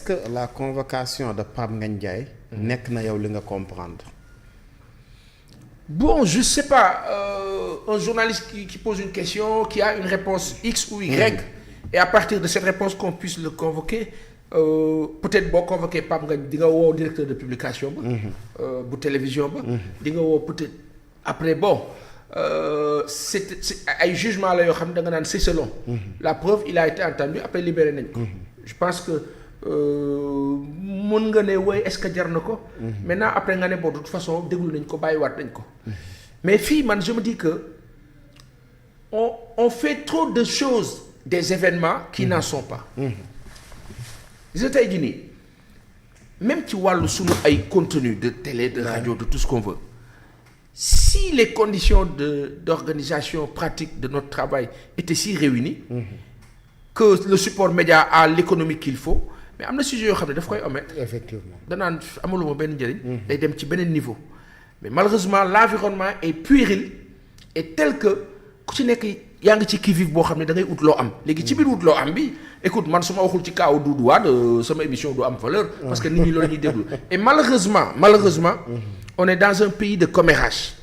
que la convocation de Pape Ngagne Ndiaye nekk na yow li nga comprendre. Bon, je sais pas, un journaliste qui pose une question, qui a une réponse X ou Y, et à partir de cette réponse qu'on puisse le convoquer, peut-être boo convoqué Pape Ngagne di nga woo directeur de publication ba bu télévision ba di nga woo peut-être après bon c'est ay jugement la yoo xam ne da nga naan c'est selon la preuve il a été entendu après libéré nañ ko je pense que mën nga ne woy est-ce que jar na ko maintenant après nga ne bon de toute façon déglu nañ ko bàyyiwaat nañ ko mais fii man je me dis que on fait trop de choses des événements qui n'en sont pas gis nga tey jii nii même ci wàllu sunu ay contenu de télé de radio de tout ce qu'on veut si les conditions d'organisation pratique de notre travail étaient si réunies que le support média a l'économie qu'il faut mais am na sujet yoo xam ne daf koy omettre effectivement danaan amaluma benn njëriñ day dem ci beneen niveau mais malheureusement l'environnement est puéril et tel que ku ci nekk yaa ngi ci qui-vive boo xam ne da ngay ut loo am léegi ci biir ut loo am bi écoute man su ma waxul ci kaaw Doudou Wade sama émission du am valeur parce que nit ñi loolu ñuy déglu et malheureusement on est dans un pays de commérage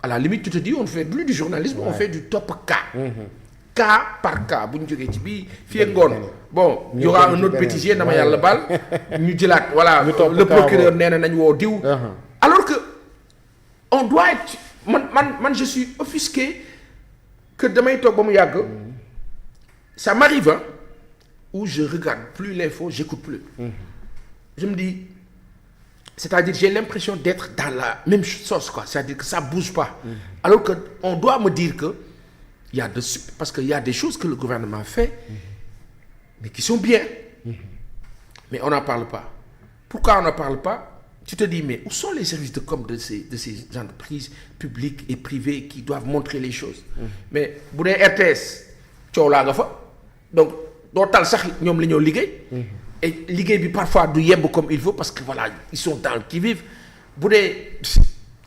à la limite tu te dis on fait plus du journalisme on fait du top cas par cas bu ñu jógee ci bii fii ak ngoon bon y aura un autre bêtisier dama yàlla baal ñu jëlaat voilà le procureur nee na nañ woo diw alors que on doit être man je suis offusqué que damay toog ba mu yàgg ça m'arrive où je regarde plus l'info j'écoute plus je me dis c'est-à-dire j'ai l'impression d'être dans la même sauce quoi c'est-à-dire que ça bouge pas alors que on doit me dire que il y a parce que il y a des choses que le gouvernement fait mais qui sont bien mais on n'en parle pas pourquoi on n'en parle pas tu te dis mais où sont les services de com de ces entreprises publiques et privées qui doivent montrer les choses mais bu dee RTS coow laa nga fa donc doo tal sax ñoom la ñoo liggéey et liggéey bi parfois du yemb comme il faut parce que voilà ils sont dans le qui-vive bu dee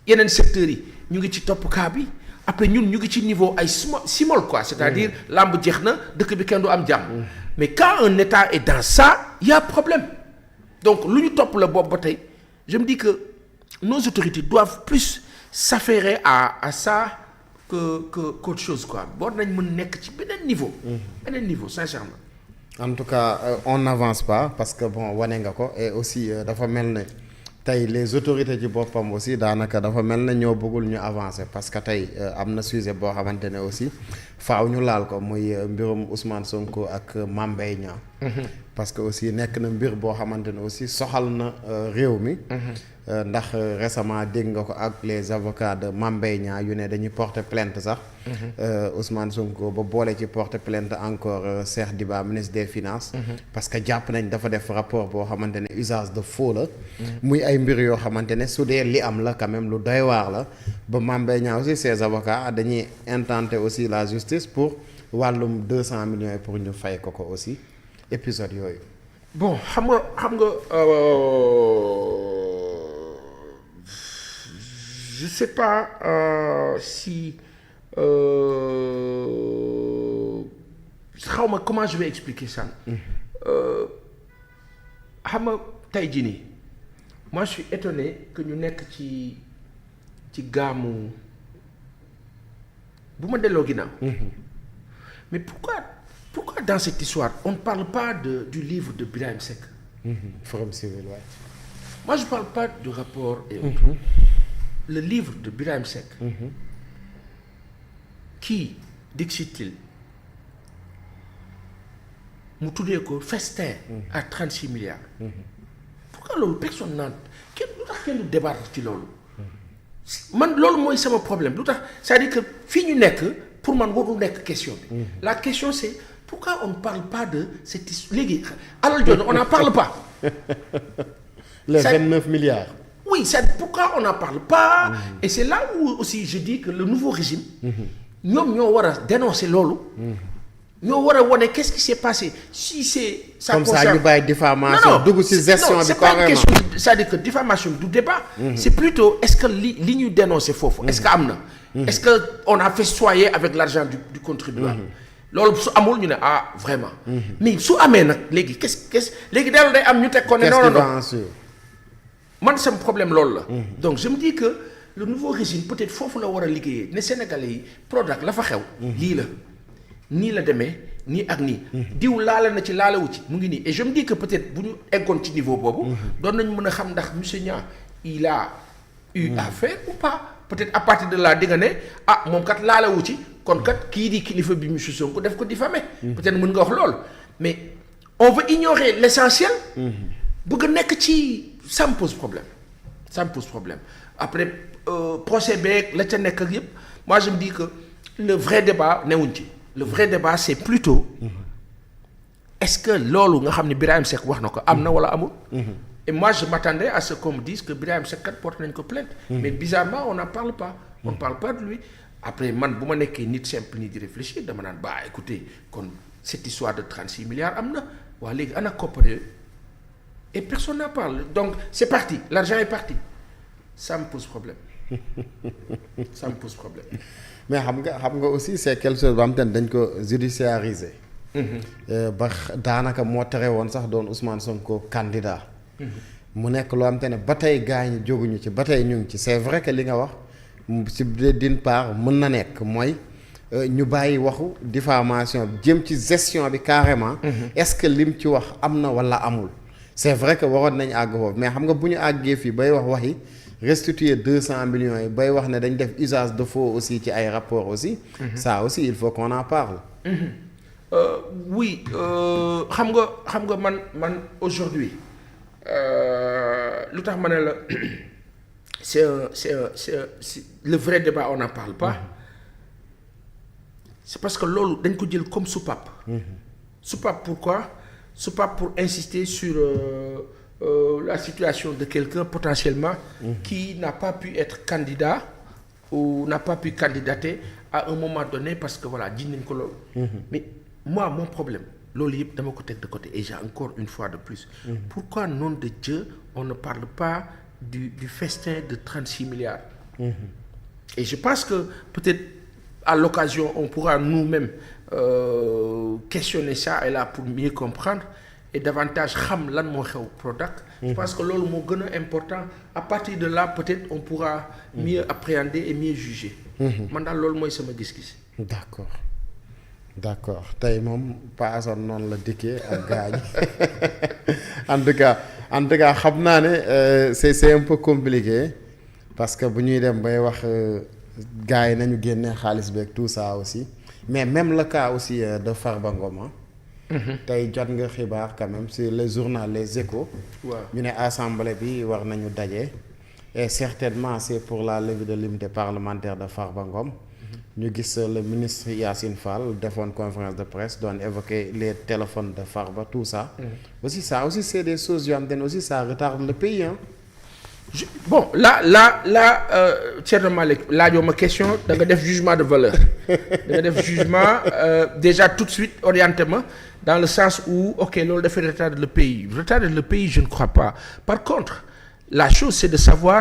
yeneen secteurs yi ñu ngi ci topp cas bi après ñun ñu ngi ci niveau ay simol quoi c'est-à-dire lamb jeex na dëkk bi kenn du am jàmm mais quand un État est dans ça il y a problème donc lu ñu topp la boobu ba tey je me dis que nos autorités doivent plus s'affairer à ça qu'autre chose quoi boo nañ mën nekk ci beneen niveau sincèrement en tout cas on n'avance pas parce que bon wane nga ko et aussi dafa mel ne tey les autorités ci boppam aussi daanaka dafa mel ne ñoo bëggul ñu avancer parce que tey am na sujet boo xamante ne aussi faaw ñu laal ko muy mbirum Ousmane Sonko ak Mame Mbaye Niang parce que aussi nekk na mbir boo xamante ne aussi soxal na réew mi ndax récemment dégg nga ko ak les avocats de Mame Mbaye Niang yu ne dañuy porter plainte sax Ousmane Sonko ba boole ci porter plainte encore Cheikh Diba ministre des finances parce que jàpp nañ dafa def rapport boo xamante ne usage de faux la muy ay mbir yoo xamante ne su dee li am la quand même lu doy waar la ba Mame Mbaye Niang aussi ses avocats dañuy intenter aussi la justice pour wàllum 200 millions yi pour ñu fay ko aussi épisode yooyu bon xam nga je sais pas si xawma comment je vais expliquer ça xam nga tey jii nii moi je suis étonné que ñu nekk ci gaamu bu ma delloo ginnaaw mais pourquoi dans cette histoire on ne parle pas du livre de Birahim Seck Forum Civil ouais. Moi je parle pas du rapport et autres le livre de Birahim Seck qui dit-il mu tuddee ko festin à 36 milliards pourquoi loolu personne naan lu tax kenn du débattre ci loolu man loolu mooy sama problème lu tax c'est-à-dire que fii ñu nekk pour man warul nekk question bi la question c'est pourquoi on ne parle pas de cette histoire léegi alal jooju on n'en parle pas les 29 milliards oui c'est pourquoi on n'en parle pas et c'est là où aussi je dis que le nouveau régime ñoom ñoo war a dénoncer loolu ñoo war a wane qu'est-ce qui s'est passé si c'est ça comme concerne... ça ñu bàyyi diffamation dugg ci gestion bi c'est pas une question c'est-à-dire que diffamation du débat c'est plutôt est-ce que li ñu dénoncer foofu est-ce que am na est-ce que on a festoyé avec l'argent du contribuable loolu su amul ñu ne ah vraiment. mais su amee nag léegi qu'est-ce léegi dellu day am ñu teg ko ne non non man sama problème loolu la. donc je me dis que le nouveau régime peut-être foofu la war a liggéeyee ne Sénégalais yi Prodac la fa xew. lii la nii la demee nii ak nii. diw laale na ci laalewu ci mu ngi nii et je me dis que peut-être bu ñu eggoon ci niveau boobu. doon nañu mën a xam ndax monsieur Niang il a eu affaire ou pas peut-être à partir de là di nga ne ah moom kat laalewu ci kon kat kii di kilifa bi monsieur Sonko def ko diffamé. peut-être mën nga wax loolu mais on veut ignorer l'essentiel. bëgg a nekk ci ça me pose problème après procès beeg la ca nekk ak yëpp moi je me dis que le vrai débat newuñ ci le vrai débat c'est plutôt est-ce que loolu nga xam ne Birahim Seck wax na ko am na wala amul. et moi je m'attendais à ce qu'on me dise que Birahim Seck kat porte nañ ko plainte. mais bizarrement on n'en parle pas. on ne parle pas de lui après man bu ma nekkee nit simple ni di réfléchir dama naan bah écoutez kon cette histoire de 36 milliards am na waa léegi ana koppar yooyu et personne n'en parle donc c'est parti l'argent est parti ça me pose problème mais xam nga aussi c'est quelque chose ba am te dañ ko judiciariser. ba daanaka moo tere woon sax doon Ousmane Sonko candidat. mu nekk loo am te ne ba tey gaañ jóguñu ci ba tey ñu ngi ci c'est vrai que li nga wax ci d'une part mën na nekk mooy ñu bàyyi waxu diffamation jëm ci gestion bi carrément. est-ce que lim ci wax am na wala amul. c'est vrai que waroon nañ àgg foofu mais xam nga bu ñu àggee fii bay waxi restituer 200 millions yi bay wax ne dañ def usage de faux aussi ci ay rapports aussi. ça aussi il faut qu'on en parle. Oui xam nga man aujourd'hui lu tax ma ne la c'est le vrai débat on n'en parle pas. C'est parce que loolu dañ ko jël comme soupape. Soupape pourquoi? Soupape pour insister sur la situation de quelqu'un potentiellement qui n'a pas pu être candidat ou n'a pas pu candidater à un moment donné parce que voilà jiñ nañ ko loolu. Mais moi mon problème loolu yëpp dama ko teg de côté et j'ai encore une fois de plus. Pourquoi nom de Dieu on ne parle pas du festin de 36 milliards. Et je pense que peut-être à l'occasion on pourra nous-mêmes questionner ça et là pour mieux comprendre et davantage xam lan moo xew Prodac. Je pense que loolu moo gën a important à partir de là peut-être on pourra mieux appréhender et mieux juger. man daal loolu mooy sama gis-gis. d'accord tey moom paasoon noonu la dikkee ak gaañ en tout cas xam naa ne c'est un peu compliqué parce que bu ñuy dem bay wax gars yi nañu génne xaalis beeg tout ça aussi mais même le cas aussi de Farba Ngom tey jot nga xibaar quand même sur le journal Les Échos. waaw ñu ne assemblée bi war nañu daje. et certainement c'est pour la levée de l'immunité parlementaire de Farba Ngom. ñu gis le ministre Yacine Fall defoon conférence de presse doon évoquer les téléphones de Farba tout ça. aussi ça aussi c'est des choses yoo xam ne aussi ça retarde le pays hein. Bon là Thierno Malick laajoo ma question da nga def jugement de valeur da nga def jugement déjà tout de suite orienté ma dans le sens où ok loolu dafay retarder le pays je ne crois pas par contre la chose c'est de savoir